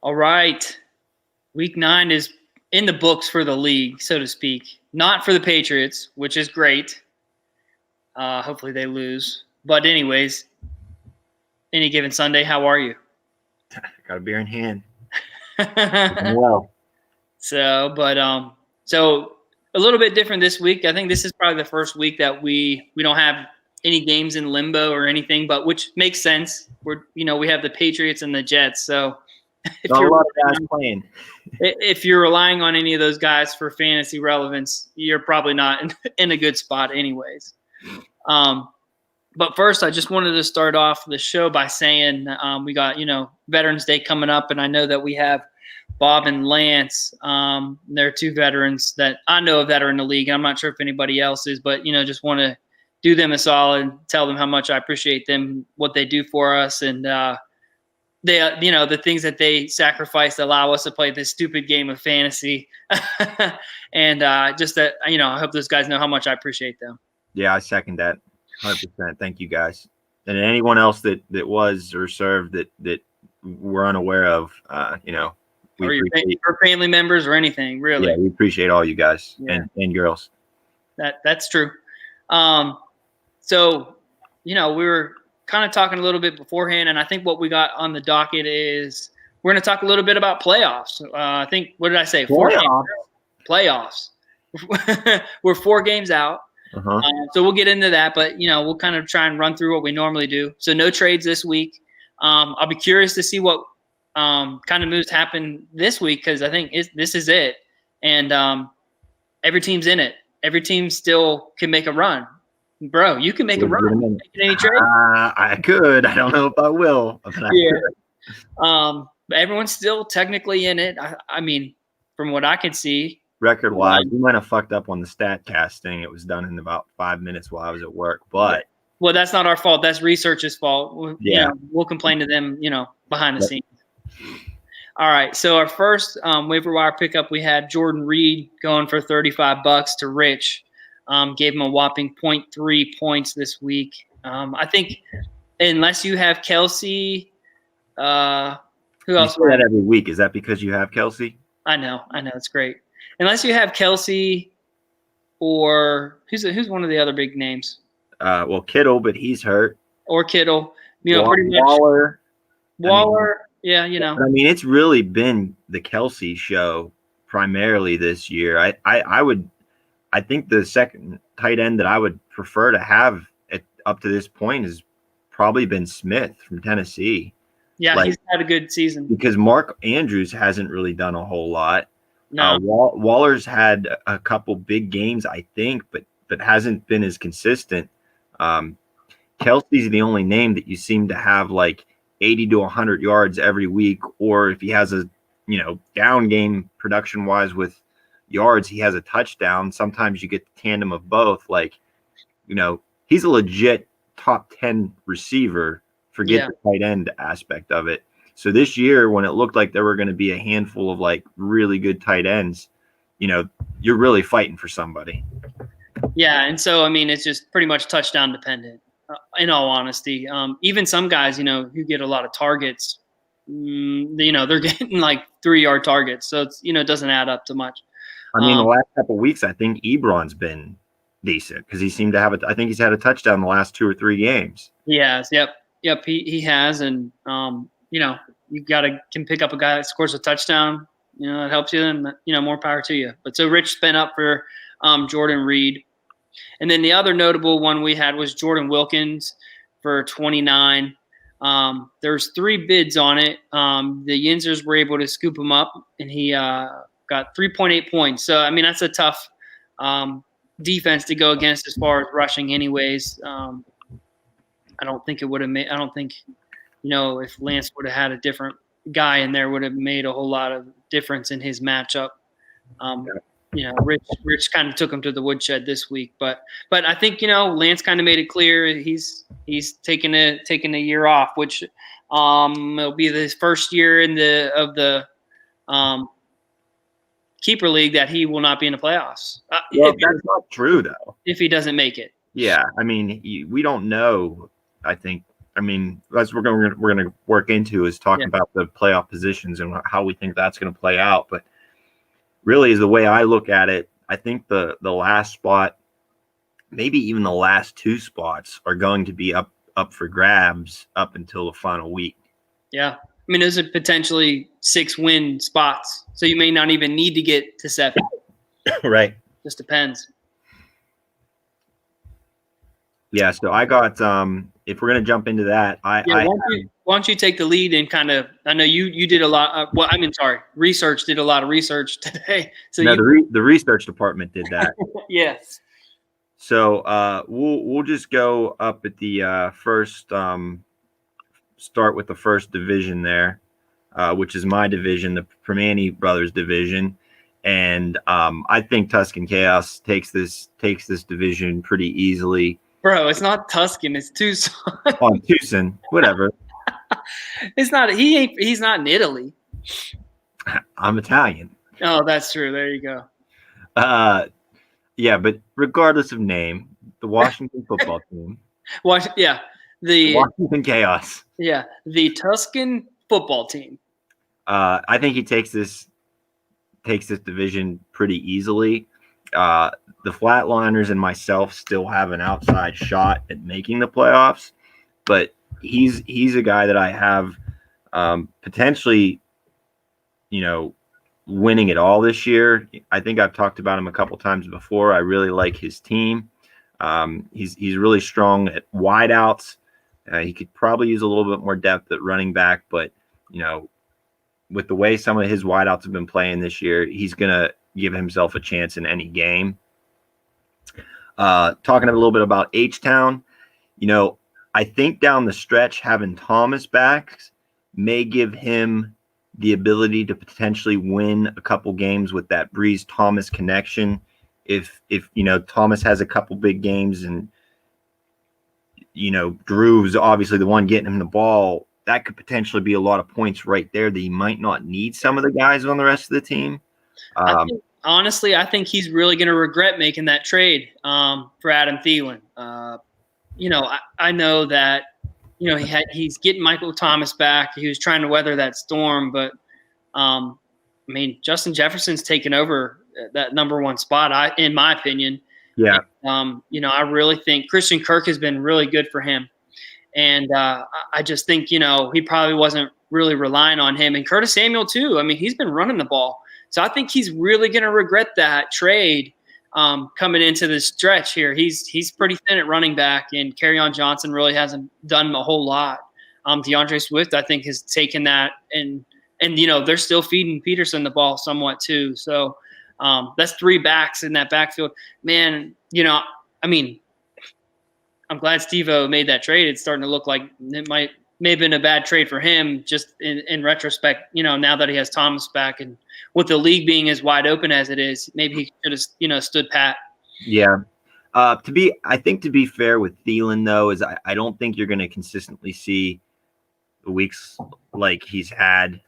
All right. Week 9 is in the books for the league, so to speak. Not for the Patriots, which is great. Hopefully they lose. But anyways, any given Sunday, how are you? Got a beer in hand. Well, So a little bit different this week. I think this is probably the first week that we don't have any games in limbo or anything, but which makes sense. We have the Patriots and the Jets. So if not a you're lot of guys playing. if you're relying on any of those guys for fantasy relevance, you're probably not in a good spot anyways. But first, I just wanted to start off the show by saying we got, Veterans Day coming up, and I know that we have Bob and Lance. They're two veterans that I know of that are in the league, and I'm not sure if anybody else is, but, just want to do them a solid, tell them how much I appreciate them, what they do for us, and they, the things that they sacrifice to allow us to play this stupid game of fantasy. And just that, I hope those guys know how much I appreciate them. Yeah, I second that 100%. Thank you, guys. And anyone else that was or served that we're unaware of, or your family members or anything, really. Yeah, we appreciate all you guys and girls. That's true. So, we were kind of talking a little bit beforehand, and I think what we got on the docket is we're going to talk a little bit about playoffs. I think, what did I say? Playoffs. We're 4 games out. Uh-huh. So we'll get into that, but, we'll kind of try and run through what we normally do. So no trades this week. I'll be curious to see what kind of moves happen this week, because I think this is it. And every team's in it. Every team still can make a run. Bro, you can make a run. Making any trade? I could. I don't know if I will. But everyone's still technically in it. I mean, from what I can see. Record-wise, we might have fucked up on the stat casting. It was done in about 5 minutes while I was at work. But well, that's not our fault. That's research's fault. We'll complain to them, behind the scenes. All right. So our first waiver wire pickup, we had Jordan Reed going for $35 to Rich. Gave him a whopping 0.3 points this week. I think unless you have Kelsey, who else? You say that every week. Is that because you have Kelsey? I know. It's great. Unless you have Kelsey or who's one of the other big names? Well, Kittle, but he's hurt. Or Kittle. Pretty much. Waller. I mean, it's really been the Kelsey show primarily this year. I think the second tight end that I would prefer to have up to this point has probably been Smith from Tennessee. Yeah, he's had a good season. Because Mark Andrews hasn't really done a whole lot. No. Waller's had a couple big games, I think, but hasn't been as consistent. Kelsey's the only name that you seem to have like 80 to 100 yards every week, or if he has a down game production wise with yards, he has a touchdown. Sometimes you get the tandem of both. He's a legit top 10 receiver. Forget the tight end aspect of it. So this year, when it looked like there were going to be a handful of like really good tight ends, you're really fighting for somebody. Yeah, and so I mean, it's just pretty much touchdown dependent. In all honesty, even some guys, who get a lot of targets, they're getting like 3-yard targets, so it's it doesn't add up to much. I mean, the last couple of weeks, I think Ebron's been decent because he seemed to have I think he's had a touchdown the last 2 or 3 games. Yes, yep, he has, and you can pick up a guy that scores a touchdown. It helps you, and more power to you. But so Rich spent up for Jordan Reed. And then the other notable one we had was Jordan Wilkins for 29. There's 3 bids on it. The Yinzers were able to scoop him up, and he got 3.8 points. So, I mean, that's a tough defense to go against as far as rushing anyways. I don't think it would have made – I don't think, if Lance would have had a different guy in there, would have made a whole lot of difference in his matchup. Rich kind of took him to the woodshed this week, but I think Lance kind of made it clear he's taking a year off, which it'll be his first year of the keeper league that he will not be in the playoffs. Well, that's not true though. If he doesn't make it, yeah, I mean we don't know. I think I mean, that's what we're going to work into is talking about the playoff positions and how we think that's going to play out. But really, is the way I look at it, I think the last spot, maybe even the last two spots, are going to be up for grabs up until the final week. Yeah. I mean, those are potentially 6-win spots. So you may not even need to get to 7. Right. Just depends. Yeah. So I got, if we're going to jump into that, why don't you take the lead and kind of, I know you did a lot. Research did a lot of research today. So no, the research department did that. Yes. So we'll just go up at the first, start with the first division there, which is my division, the Permani Brothers division. And I think Tuscan Chaos takes this division pretty easily. Bro, it's not Tuscan, it's Tucson. On Tucson, whatever. It's not. He's not in Italy. I'm Italian. Oh, that's true. There you go. Yeah, but regardless of name, the Washington football team. The Washington Chaos. Yeah, the Tuscan football team. I think he takes this division pretty easily. The Flatliners and myself still have an outside shot at making the playoffs, but he's a guy that I have potentially, winning it all this year. I think I've talked about him a couple times before. I really like his team. He's really strong at wideouts. He could probably use a little bit more depth at running back, but with the way some of his wideouts have been playing this year, he's gonna give himself a chance in any game. Talking a little bit about H-Town, I think down the stretch having Thomas back may give him the ability to potentially win a couple games with that Breeze Thomas connection. If Thomas has a couple big games and Drew's obviously the one getting him the ball, that could potentially be a lot of points right there that he might not need some of the guys on the rest of the team. Honestly, I think he's really going to regret making that trade for Adam Thielen. I know that he's getting Michael Thomas back. He was trying to weather that storm, but Justin Jefferson's taken over that number one spot, in my opinion. Yeah. And, I really think Christian Kirk has been really good for him. And I just think, he probably wasn't really relying on him. And Curtis Samuel, too. I mean, he's been running the ball. So I think he's really going to regret that trade coming into this stretch here. He's pretty thin at running back, and Kerryon Johnson really hasn't done a whole lot. DeAndre Swift, I think, has taken that, and they're still feeding Peterson the ball somewhat too. So that's 3 backs in that backfield. Man, I'm glad Steve-O made that trade. It's starting to look like it may have been a bad trade for him just in retrospect, now that he has Thomas back, and with the league being as wide open as it is, maybe he should have, stood pat. Yeah. I think to be fair with Thielen, though, is I don't think you're going to consistently see the weeks like he's had,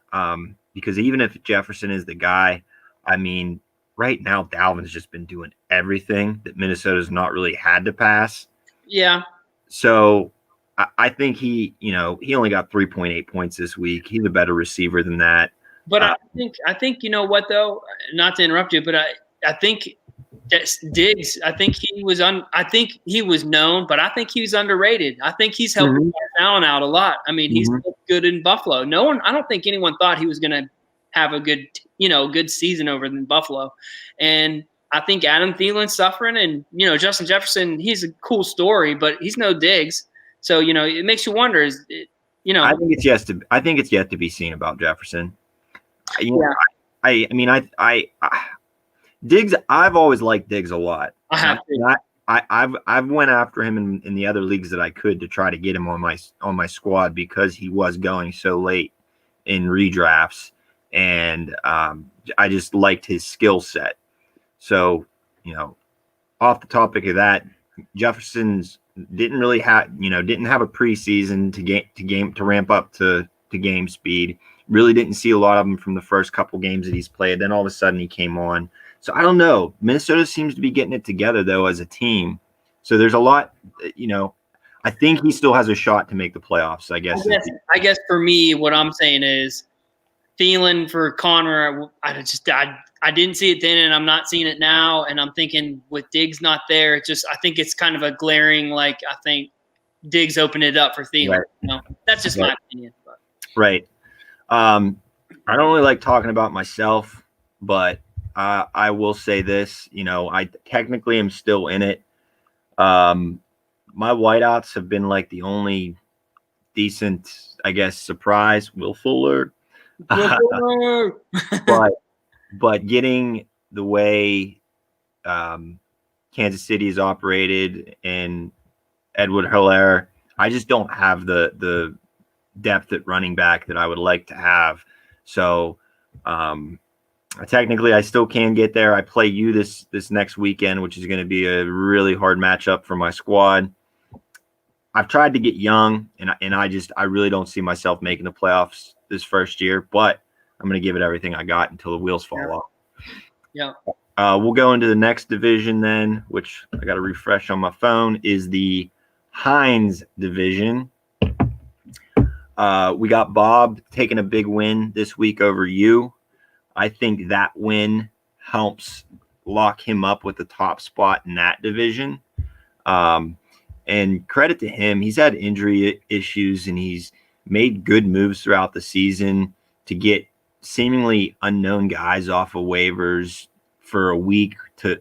because even if Jefferson is the guy, right now Dalvin's just been doing everything that Minnesota's not really had to pass. Yeah. So I think he only got 3.8 points this week. He's a better receiver than that. But I think you know what, though, not to interrupt you, but I think Diggs, I think he was known, but I think he was underrated. I think he's helping Allen out a lot. He's good in Buffalo. I don't think anyone thought he was going to have a good season over in Buffalo. And I think Adam Thielen's suffering, and Justin Jefferson, he's a cool story, but he's no Diggs. So it makes you wonder. I think it's yet to be seen about Jefferson. Diggs. I've always liked Diggs a lot. I've went after him in the other leagues that I could to try to get him on my squad because he was going so late in redrafts, and I just liked his skill set. So off the topic of that, Jefferson's didn't have a preseason to ramp up to game speed. Really didn't see a lot of him from the first couple games that he's played. Then all of a sudden he came on. So I don't know. Minnesota seems to be getting it together though as a team. So there's a lot. I think he still has a shot to make the playoffs. I guess for me, what I'm saying is feeling for Connor. I didn't see it then, and I'm not seeing it now. And I'm thinking with Diggs not there, I think it's kind of a glaring. Like I think Diggs opened it up for Thielen. Right. You know, that's just my opinion. But. Right. I don't really like talking about myself, but I will say this. You know, I technically am still in it. My whiteouts have been like the only decent, I guess, surprise. Will Fuller. but getting the way Kansas City is operated and Edward Helaire, I just don't have the depth at running back that I would like to have. So technically I still can get there. I play you this next weekend, which is going to be a really hard matchup for my squad. I've tried to get young, and I really don't see myself making the playoffs this first year, but I'm going to give it everything I got until the wheels fall off. Yeah. We'll go into the next division then, which I got to refresh on my phone, is the Heinz division. We got Bob taking a big win this week over you. I think that win helps lock him up with the top spot in that division. And credit to him, he's had injury issues and he's made good moves throughout the season to get seemingly unknown guys off of waivers for a week to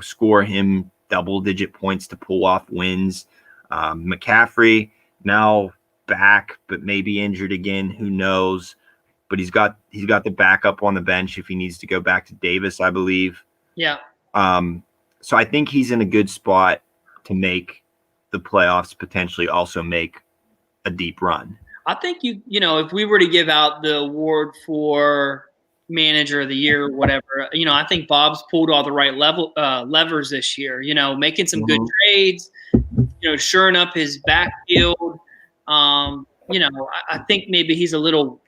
score him double-digit points to pull off wins. McCaffrey now back, but maybe injured again. Who knows? But he's got the backup on the bench if he needs to go back to Davis, I believe. Yeah. So I think he's in a good spot to make the playoffs, potentially also make a deep run. I think if we were to give out the award for manager of the year or whatever, I think Bob's pulled all the right levers this year, making some good trades, shoring up his backfield. I think maybe he's a little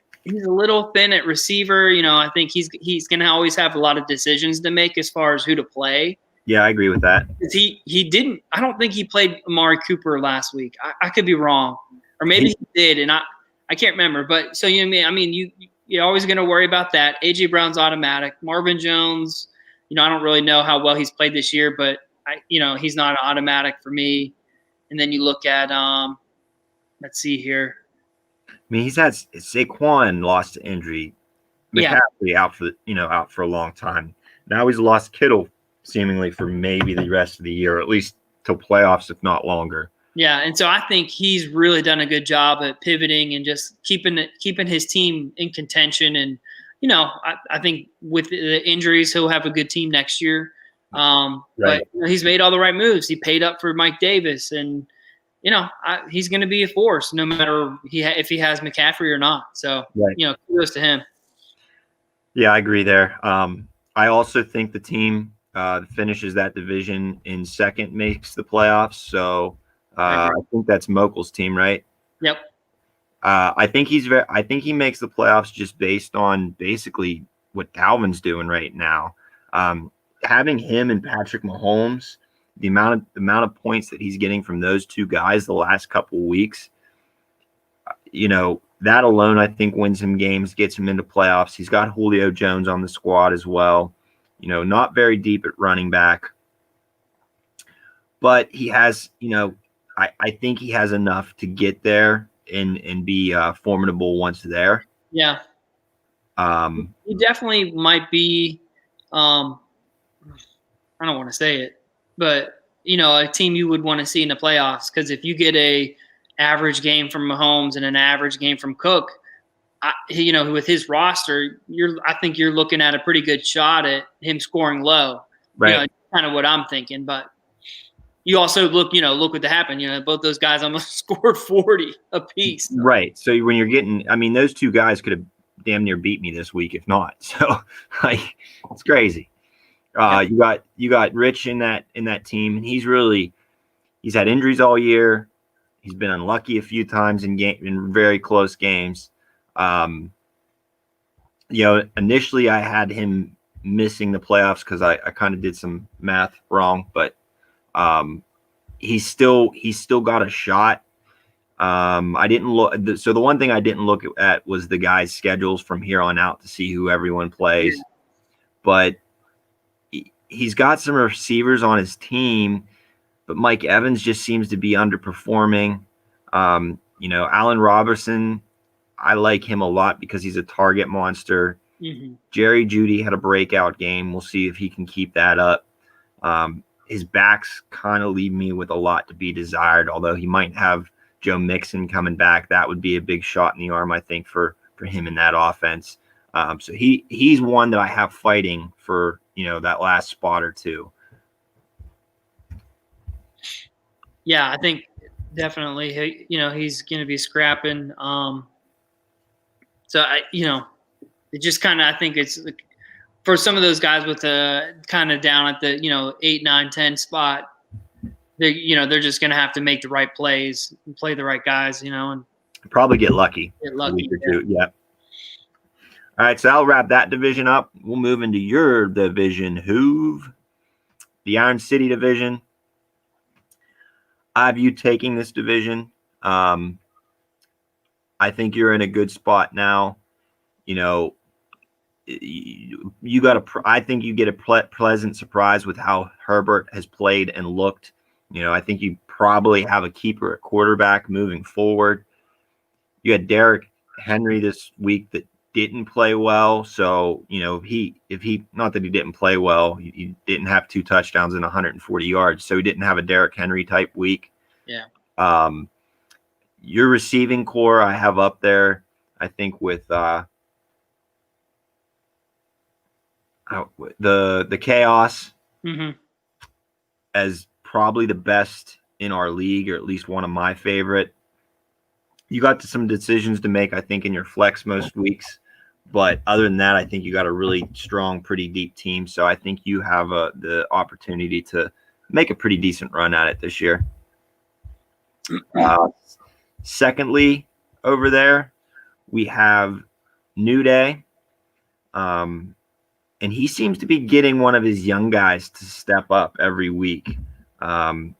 thin at receiver. I think he's going to always have a lot of decisions to make as far as who to play. Yeah, I agree with that. He didn't. I don't think he played Amari Cooper last week. I could be wrong, or maybe he did, and I can't remember. But so you're always going to worry about that. AJ Brown's automatic. Marvin Jones, I don't really know how well he's played this year, but he's not automatic for me. And then you look at let's see here. I mean, he's had Saquon lost to injury, McCaffrey out for a long time. Now he's lost Kittle seemingly for maybe the rest of the year, or at least till playoffs, if not longer. Yeah, and so I think he's really done a good job at pivoting and just keeping his team in contention. And I think with the injuries, he'll have a good team next year. Right. But he's made all the right moves. He paid up for Mike Davis, and he's going to be a force no matter if he has McCaffrey or not. So kudos to him. Yeah, I agree there. I also think the team finishes that division in second makes the playoffs. So I think that's Mokel's team, right? Yep. I think he makes the playoffs just based on basically what Dalvin's doing right now. Having him and Patrick Mahomes, the amount of points that he's getting from those two guys the last couple of weeks, that alone I think wins him games, gets him into playoffs. He's got Julio Jones on the squad as well. Not very deep at running back, but he has, I think he has enough to get there and be formidable once there. Yeah. He definitely might be, I don't want to say it, but, a team you would want to see in the playoffs. Because if you get a average game from Mahomes and an average game from Cook, with his roster, I think you're looking at a pretty good shot at him scoring low. Right. Kind of what I'm thinking. But you also look what happened. Both those guys almost scored 40 apiece. So. Right. So when you're getting, those two guys could have damn near beat me this week, if not. So it's crazy. You got Rich in that team, and he's had injuries all year. He's been unlucky a few times in very close games. Initially I had him missing the playoffs because I kind of did some math wrong, but he's still got a shot. I didn't look. So the one thing I didn't look at was the guys' schedules from here on out to see who everyone plays. Yeah. But he's got some receivers on his team, but Mike Evans just seems to be underperforming. Allen Robertson, I like him a lot because he's a target monster. Mm-hmm. Jerry Jeudy had a breakout game. We'll see if he can keep that up. His backs kind of leave me with a lot to be desired, although he might have Joe Mixon coming back. That would be a big shot in the arm, I think, for him in that offense. So he's one that I have fighting for, that last spot or two. Yeah, I think definitely, he's going to be scrapping. So it just kind of, I think it's for some of those guys with the kind of down at the, 8, 9, 10 spot, they're just going to have to make the right plays and play the right guys, and probably get lucky. Get lucky. Yeah. All right, so I'll wrap that division up. We'll move into your division, Hoove, the Iron City division. I have you taking this division. I think you're in a good spot now. You got I think you get a pleasant surprise with how Herbert has played and looked. I think you probably have a keeper at quarterback moving forward. You had Derrick Henry this week that didn't play well. So, if he not that he didn't play well, he didn't have 2 touchdowns and 140 yards. So he didn't have a Derrick Henry type week. Yeah. Your receiving core I have up there, I think, with the Chaos as probably the best in our league, or at least one of my favorite. You got some decisions to make, I think, in your flex most weeks. But other than that, I think you got a really strong, pretty deep team. So I think you have the opportunity to make a pretty decent run at it this year. Secondly, over there, we have New Day. And he seems to be getting one of his young guys to step up every week. And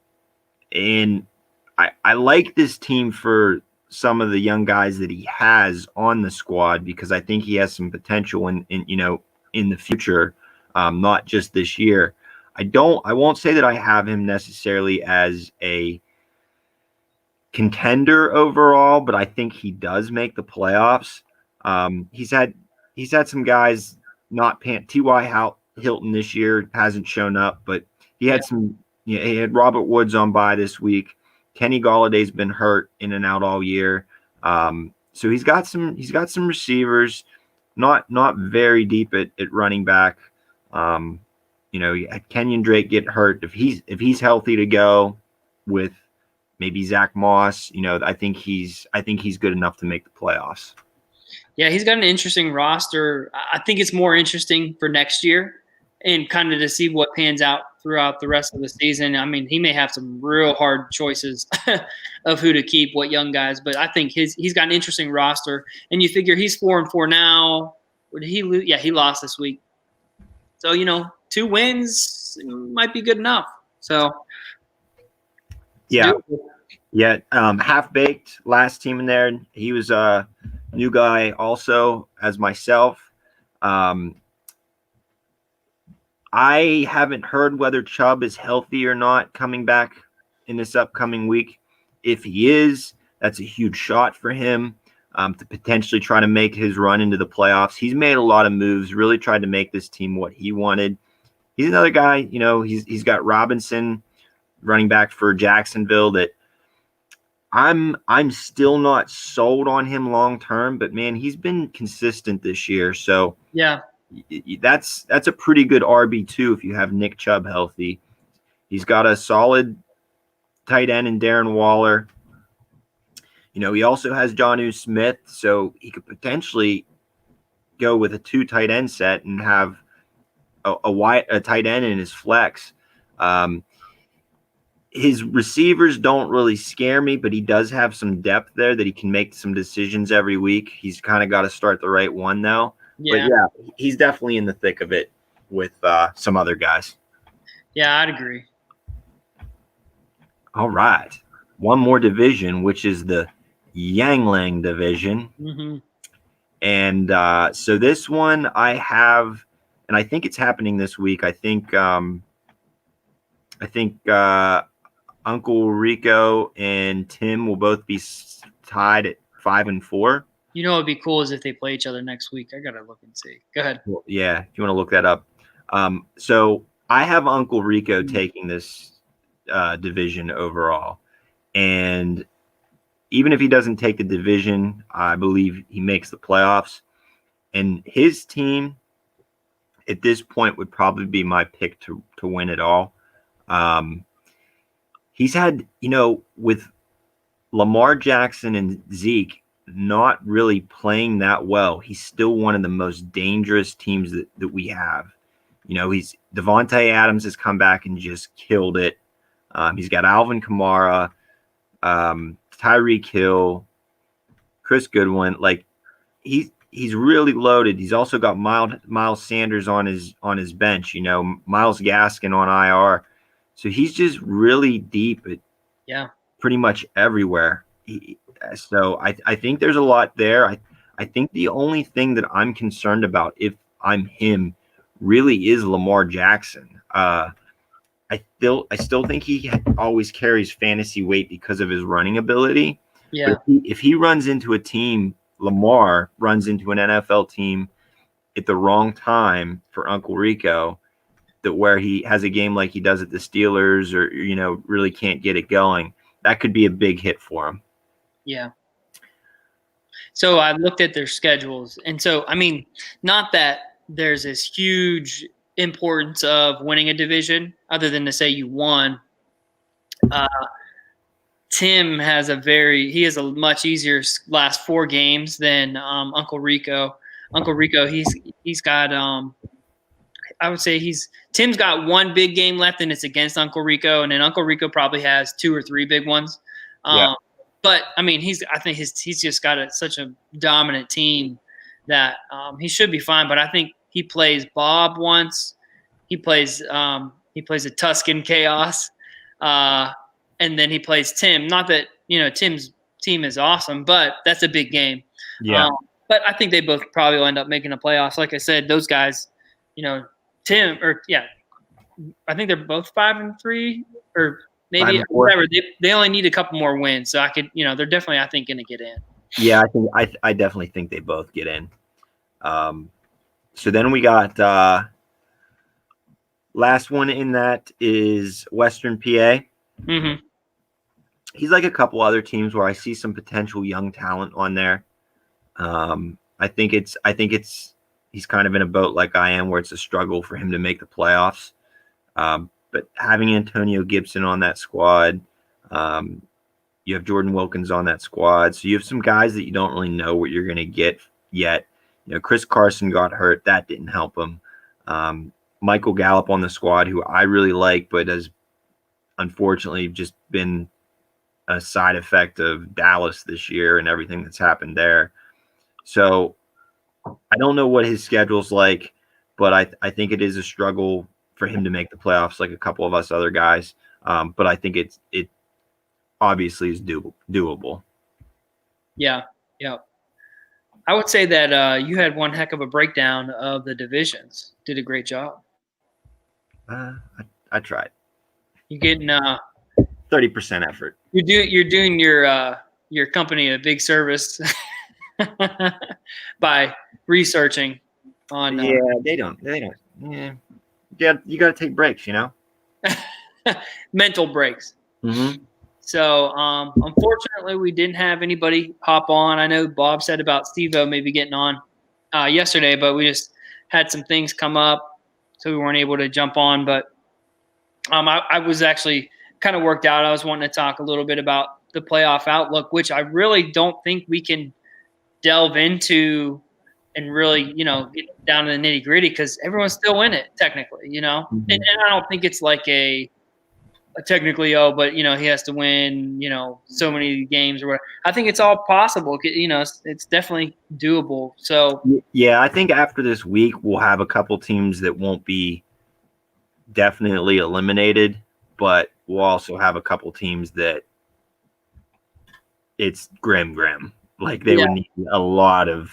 I like this team for some of the young guys that he has on the squad, because I think he has some potential in the future, not just this year. I won't say that I have him necessarily as a contender overall, but I think he does make the playoffs. He's had some guys not T.Y. Hilton this year hasn't shown up, but he had he had Robert Woods on bye this week. Kenny Galladay's been hurt in and out all year. So he's got some receivers, not very deep at running back. Kenyon Drake get hurt. If he's healthy to go with maybe Zach Moss, I think he's good enough to make the playoffs. Yeah, he's got an interesting roster. I think it's more interesting for next year and kind of to see what pans out throughout the rest of the season. I mean, he may have some real hard choices of who to keep, what young guys, but I think he's got an interesting roster. And you figure he's 4-4 now. Or did he lose? Yeah, he lost this week. So, 2 wins might be good enough. So, yeah. Half-Baked, last team in there. He was a new guy also as myself. I haven't heard whether Chubb is healthy or not coming back in this upcoming week. If he is, that's a huge shot for him to potentially try to make his run into the playoffs. He's made a lot of moves, really tried to make this team what he wanted. He's another guy, he's got Robinson, running back for Jacksonville, that I'm still not sold on him long term, but man, he's been consistent this year. So yeah. That's a pretty good RB2 if you have Nick Chubb healthy. He's got a solid tight end in Darren Waller. He also has Jonnu Smith, so he could potentially go with a 2 tight end set and have a tight end in his flex. His receivers don't really scare me, but he does have some depth there that he can make some decisions every week. He's kind of got to start the right one though. Yeah. But yeah, he's definitely in the thick of it with some other guys. Yeah, I'd agree. All right. One more division, which is the Yangling division. Mm-hmm. And so this one I have, and I think it's happening this week. I think Uncle Rico and Tim will both be tied at 5-4. You know, it'd be cool is if they play each other next week. I gotta look and see. Go ahead. Well, yeah, if you want to look that up. So I have Uncle Rico taking this division overall, and even if he doesn't take the division, I believe he makes the playoffs. And his team at this point would probably be my pick to win it all. Um, he's had, with Lamar Jackson and Zeke not really playing that well, he's still one of the most dangerous teams that we have. He's Devontae Adams has come back and just killed it. He's got Alvin Kamara, Tyreek Hill, Chris Goodwin. Like he's really loaded. He's also got Miles Sanders on his bench. Myles Gaskin on IR. So he's just really deep at pretty much everywhere. So I think there's a lot there. I think the only thing that I'm concerned about if I'm him really is Lamar Jackson. I still think he always carries fantasy weight because of his running ability. Yeah. But if he runs into a team, Lamar runs into an NFL team at the wrong time for Uncle Rico, that where he has a game like he does at the Steelers or, really can't get it going, that could be a big hit for him. Yeah. So I looked at their schedules. And so, I mean, not that there's this huge importance of winning a division other than to say you won. Tim has he has a much easier last 4 games than Uncle Rico. Uncle Rico, he's got I would say Tim's got 1 big game left, and it's against Uncle Rico, and then Uncle Rico probably has 2 or 3 big ones. Yeah. But I mean, he's just got such a dominant team that he should be fine. But I think he plays Bob once. He plays a Tuscan Chaos. And then he plays Tim. Not that, Tim's team is awesome, but that's a big game. Yeah. But I think they both probably will end up making the playoffs. Like I said, those guys, Tim I think they're both 5-3 or maybe whatever. They only need a couple more wins. So they're definitely, I think, going to get in. Yeah, I definitely think they both get in. So then we got last one in that is Western PA. Mm-hmm. He's like a couple other teams where I see some potential young talent on there. I think he's kind of in a boat like I am where it's a struggle for him to make the playoffs. But having Antonio Gibson on that squad, you have Jordan Wilkins on that squad. So you have some guys that you don't really know what you're going to get yet. Chris Carson got hurt. That didn't help him. Michael Gallup on the squad, who I really like, but has unfortunately just been a side effect of Dallas this year and everything that's happened there. So I don't know what his schedule's like, but I think it is a struggle for him to make the playoffs like a couple of us other guys. But I think it obviously is doable. Yeah. Yeah. I would say that you had one heck of a breakdown of the divisions. Did a great job. I tried. You're getting 30% effort. You're doing your company a big service by researching on. Yeah, they don't. Yeah, you got to take breaks, mental breaks. Mm-hmm. So, unfortunately, we didn't have anybody hop on. I know Bob said about Steve-O maybe getting on yesterday, but we just had some things come up, so we weren't able to jump on. But I was actually kind of worked out. I was wanting to talk a little bit about the playoff outlook, which I really don't think we can delve into and really, get down to the nitty gritty because everyone's still in it technically, Mm-hmm. and I don't think it's like a technically, but he has to win, so many games or whatever. I think it's all possible. It's definitely doable. So yeah, I think after this week we'll have a couple teams that won't be definitely eliminated, but we'll also have a couple teams that it's grim. Like they Yeah. would need a lot of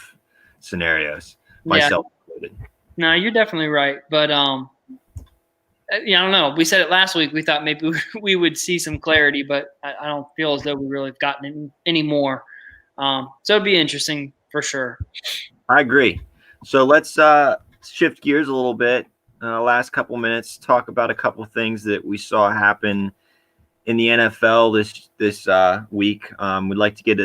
scenarios, Yeah. myself included. No, you're definitely right. But yeah, I don't know. We said it last week. We thought maybe we would see some clarity, but I don't feel as though we really have gotten any more. So it'd be interesting for sure. I agree. So let's shift gears a little bit. Last couple minutes, talk about a couple things that we saw happen in the NFL this week. We'd like to get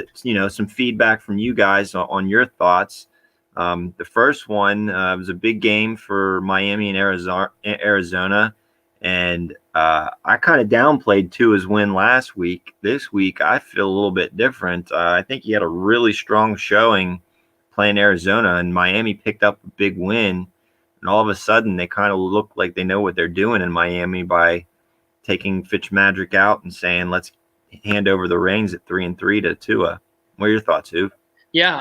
some feedback from you guys on your thoughts. The first one was a big game for Miami and Arizona, and I kind of downplayed Tua's win last week. This week, I feel a little bit different. I think he had a really strong showing playing Arizona, and Miami picked up a big win. And all of a sudden, they kind of look like they know what they're doing in Miami by taking Fitzmagic out and saying, "Let's hand over the reins at 3-3 to Tua." What are your thoughts, Huve? Yeah.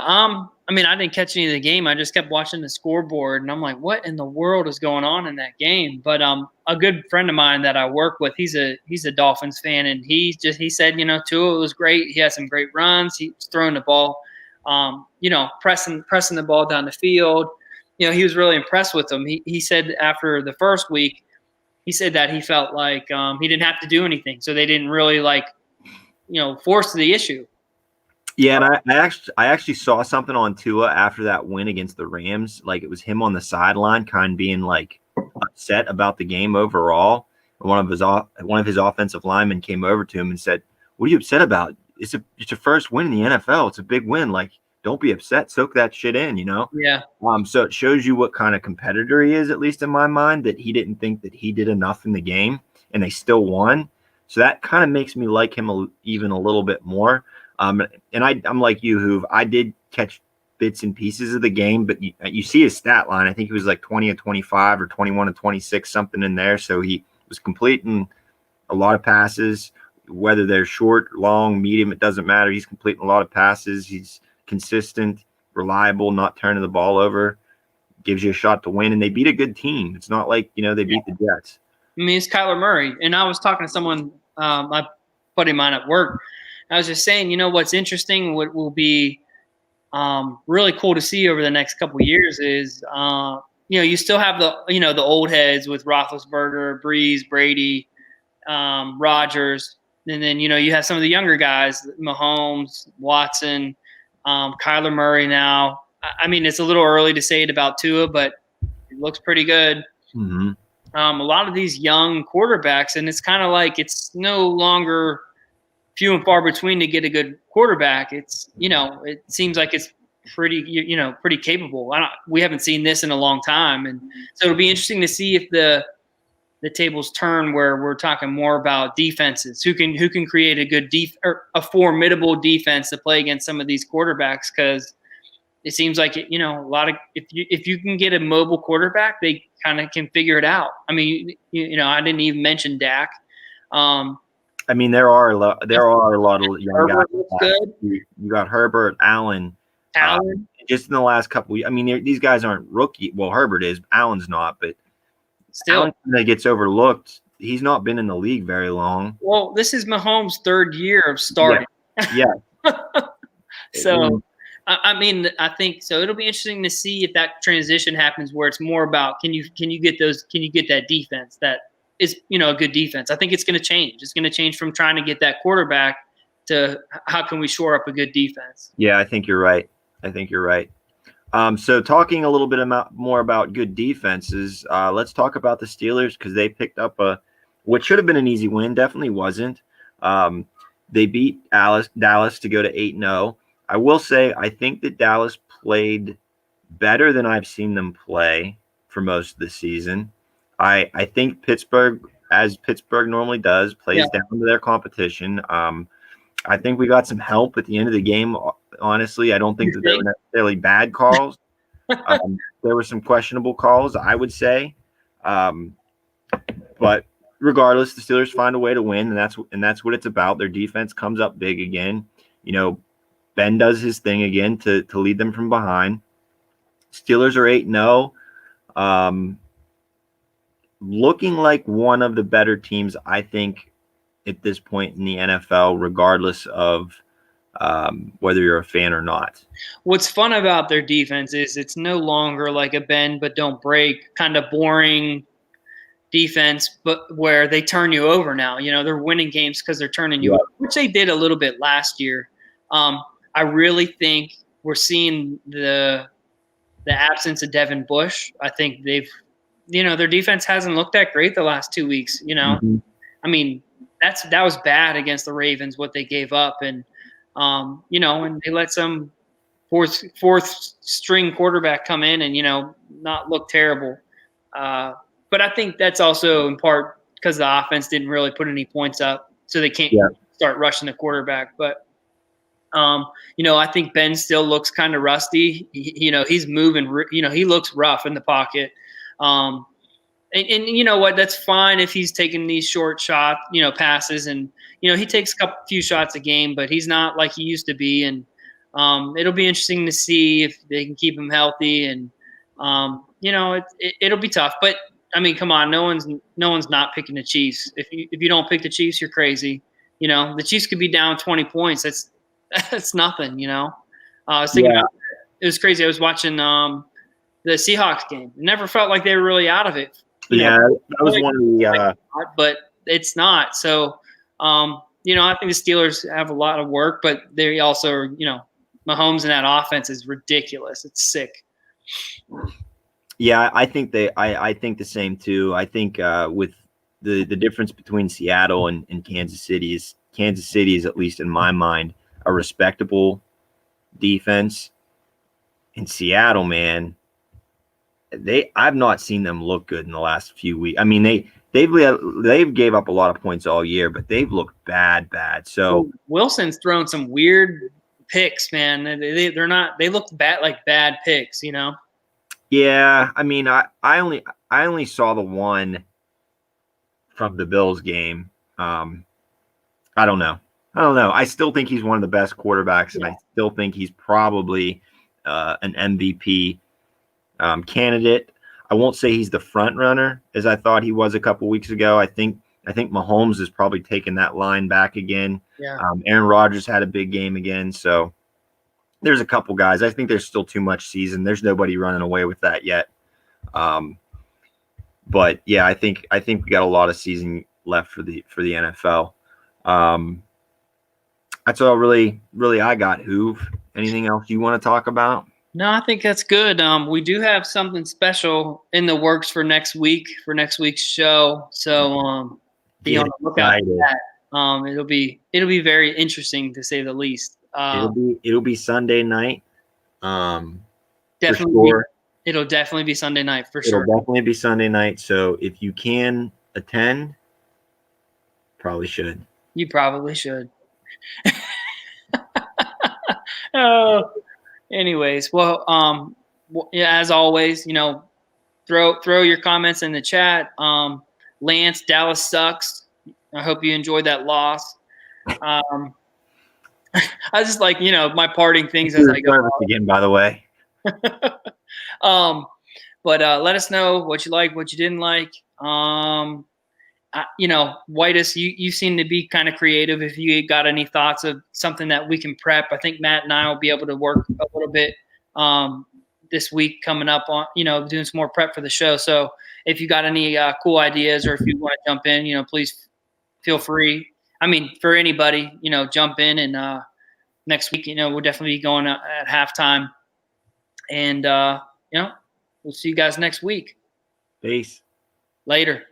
I mean, I didn't catch any of the game. I just kept watching the scoreboard, and I'm like, what in the world is going on in that game? But a good friend of mine that I work with, he's a Dolphins fan, and he said, Tua was great. He had some great runs. He was throwing the ball, pressing the ball down the field. He was really impressed with him. He said after the first week, he said that he felt like he didn't have to do anything, so they didn't really force the issue. Yeah, and I actually saw something on Tua after that win against the Rams. Like it was him on the sideline, kind of being like upset about the game overall. And one of his offensive linemen came over to him and said, "What are you upset about? It's your first win in the NFL. It's a big win. Like, don't be upset. Soak that shit in, you know." Yeah. So it shows you what kind of competitor he is, at least in my mind, that he didn't think that he did enough in the game, and they still won. So that kind of makes me like him even a little bit more. And I'm like you, who I did catch bits and pieces of the game, but you see his stat line. I think he was like 20 of 25 or 21 of 26, something in there. So he was completing a lot of passes, whether they're short, long, medium, it doesn't matter. He's completing a lot of passes. He's consistent, reliable, not turning the ball over, gives you a shot to win. And they beat a good team. It's not like, they beat the Jets. I mean, it's Kyler Murray. And I was talking to someone, my buddy of mine at work. I was just saying, what's interesting, what will be really cool to see over the next couple of years is, you still have the old heads with Roethlisberger, Breeze, Brady, Rodgers. And then, you have some of the younger guys, Mahomes, Watson, Kyler Murray now. I mean, it's a little early to say it about Tua, but it looks pretty good. Mm-hmm. A lot of these young quarterbacks, and it's kind of like it's no longer – few and far between to get a good quarterback. It's, it seems like it's pretty capable. We haven't seen this in a long time. And so it'll be interesting to see if the tables turn where we're talking more about defenses, who can create a good or a formidable defense to play against some of these quarterbacks. Cause it seems like, a lot of, if you can get a mobile quarterback, they kind of can figure it out. I mean, I didn't even mention Dak. I mean, there are a lot of young Herbert guys. looks good. You got Herbert, Allen. Just in the last couple – I mean, these guys aren't rookie. Well, Herbert is. Allen's not, but still, Allen that gets overlooked. He's not been in the league very long. Well, this is Mahomes' third year of starting. Yeah. So, I mean, I think so. It'll be interesting to see if that transition happens where it's more about can you get that defense that is a good defense. I think it's going to change. It's going to change from trying to get that quarterback to how can we shore up a good defense. Yeah, I think you're right. So talking a little bit more about good defenses, let's talk about the Steelers because they picked up what should have been an easy win. Definitely wasn't. They beat Dallas to go to 8-0. I will say I think that Dallas played better than I've seen them play for most of the season. I think Pittsburgh, as Pittsburgh normally does, plays down to their competition. I think we got some help at the end of the game. Honestly, I don't think that there were necessarily bad calls. There were some questionable calls, I would say. But regardless, the Steelers find a way to win, and that's what it's about. Their defense comes up big again. Ben does his thing again to lead them from behind. Steelers are 8-0. Looking like one of the better teams, I think, at this point in the NFL, regardless of whether you're a fan or not. What's fun about their defense is it's no longer like a bend but don't break kind of boring defense, but where they turn you over now. They're winning games because they're turning you over, which they did a little bit last year. I really think we're seeing the absence of Devin Bush. I think their defense hasn't looked that great the last 2 weeks. Mm-hmm. I mean, that was bad against the Ravens, what they gave up. And, and they let some fourth string quarterback come in and, not look terrible. But I think that's also in part because the offense didn't really put any points up, so they can't start rushing the quarterback. But, I think Ben still looks kind of rusty. He's moving, he looks rough in the pocket. And you know what? That's fine if he's taking these short shot, passes, and he takes a few shots a game, but he's not like he used to be. And it'll be interesting to see if they can keep him healthy. And it'll be tough. But I mean, come on, no one's not picking the Chiefs. If you don't pick the Chiefs, you're crazy. The Chiefs could be down 20 points. That's nothing. I was thinking about it was crazy. I was watching the Seahawks game. Never felt like they were really out of it. That was one of the. But it's not. So, I think the Steelers have a lot of work, but they also are, Mahomes in that offense is ridiculous. It's sick. Yeah, I think I think the same too. I think with the difference between Seattle and Kansas City is at least in my mind a respectable defense. In Seattle, man, I've not seen them look good in the last few weeks. I mean, they've gave up a lot of points all year, but they've looked bad. So Wilson's thrown some weird picks, man. They look bad, like bad picks, Yeah, I mean, I only saw the one from the Bills game. I don't know. I still think he's one of the best quarterbacks, and I still think he's probably an MVP candidate. I won't say he's the front runner as I thought he was a couple weeks ago. I think Mahomes is probably taking that line back again. Yeah. Aaron Rodgers had a big game again, so there's a couple guys. I think there's still too much season. There's nobody running away with that yet. But yeah, I think we got a lot of season left for the NFL. That's all really I got. Hoove. Anything else you want to talk about? No, I think that's good. We do have something special in the works for next week's show. So be on the lookout for that. It'll be very interesting to say the least. It'll be Sunday night. Definitely, sure. It'll definitely be Sunday night for sure. It'll definitely be Sunday night. So if you can attend, probably should. You probably should. Oh. Anyways, well, as always, throw your comments in the chat. Lance, Dallas sucks. I hope you enjoyed that loss. I just like, my parting things as I go. Again, by the way. But let us know what you like, what you didn't like. Whitus, you seem to be kind of creative. If you got any thoughts of something that we can prep, I think Matt and I will be able to work a little bit this week coming up on, doing some more prep for the show. So if you got any cool ideas or if you want to jump in, please feel free. I mean, for anybody, jump in and next week, we'll definitely be going at halftime. And, we'll see you guys next week. Peace. Later.